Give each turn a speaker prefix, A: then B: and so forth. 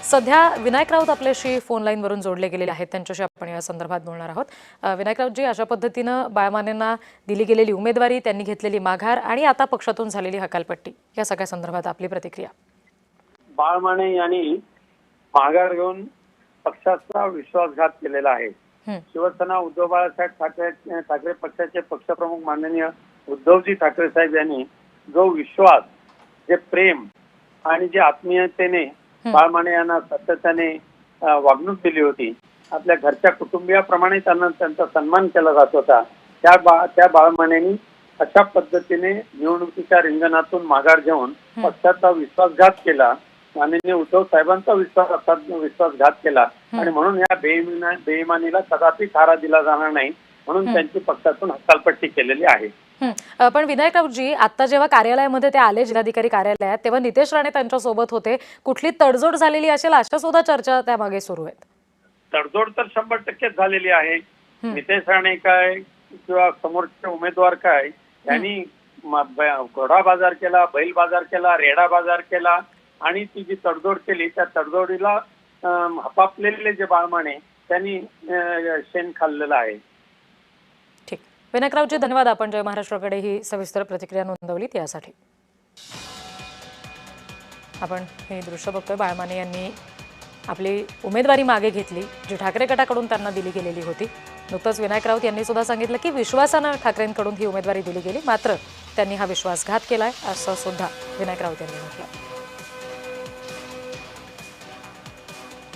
A: सध्या विनायक राऊत आपल्याशी फोन लाईनवरून जोडले गेलेले आहेत, त्यांच्याशी आपण या संदर्भात बोलणार आहोत। विनायक राऊत जी, अशा पद्धतीनं बाळमानेंना दिली गेलेली उमेदवारी, त्यांनी घेतलेली माघार आणि आता पक्षातून झालेली हकालपट्टी, या सगळ्या संदर्भात आपली प्रतिक्रिया।
B: बाळमाने यांनी माघार घेऊन पक्षाचा विश्वासघात केलेला आहे। शिवसेना उद्धव बाळासाहेब ठाकरे पक्षाचे पक्षप्रमुख माननीय उद्धवजी ठाकरे साहेब यांनी जो विश्वास, जे प्रेम आणि जे आत्मीयतेने बाळमाने यांना सातत्याने वागणूक दिली होती, आपल्या घरच्या कुटुंबियाप्रमाणे त्यांचा सन्मान केला जात होता, त्या बाळमानेंनी अशा पद्धतीने निवडणुकीच्या रिंगणातून माघार घेऊन पक्षाचा विश्वासघात केला, माननीय उद्धव साहेबांचा विश्वासघात केला आणि म्हणून या बेईमानीला कदापि थारा दिला जाणार नाही, म्हणून त्यांची पक्षातून हकालपट्टी केलेली आहे।
A: पण विनायक राऊतजी, आता जेव्हा कार्यालयामध्ये ते आले जिल्हाधिकारी कार्यालयात, तेव्हा नितेश राणे त्यांच्या सोबत होते, कुठली तडजोड झालेली असेल अशा सुद्धा चर्चा त्यामागे सुरू आहेत।
B: तडजोड तर 100% झालेली आहे। नितेश राणे काय किंवा समोरचे उमेदवार काय यांनी घोडा बाजार केला, बैल बाजार केला, रेडा बाजार केला आणि ती जी तडजोड केली त्या तडजोडीला हपापलेले जे बाळमाने त्यांनी शेण खाल्लेलं आहे।
A: ठीक, विनायक राऊतजी धन्यवाद, आपण जय महाराष्ट्राकडे ही सविस्तर प्रतिक्रिया नोंदवली त्यासाठी। आपण हे दृश्य बघतोय, बाळमाने यांनी आपली उमेदवारी मागे घेतली जी ठाकरे गटाकडून त्यांना दिली गेलेली होती। नुकतंच विनायक राऊत यांनी सुद्धा सांगितलं की विश्वासानं ठाकरेंकडून ही उमेदवारी दिली गेली, मात्र त्यांनी हा विश्वासघात केलाय असं सुद्धा विनायक राऊत यांनी म्हटलं।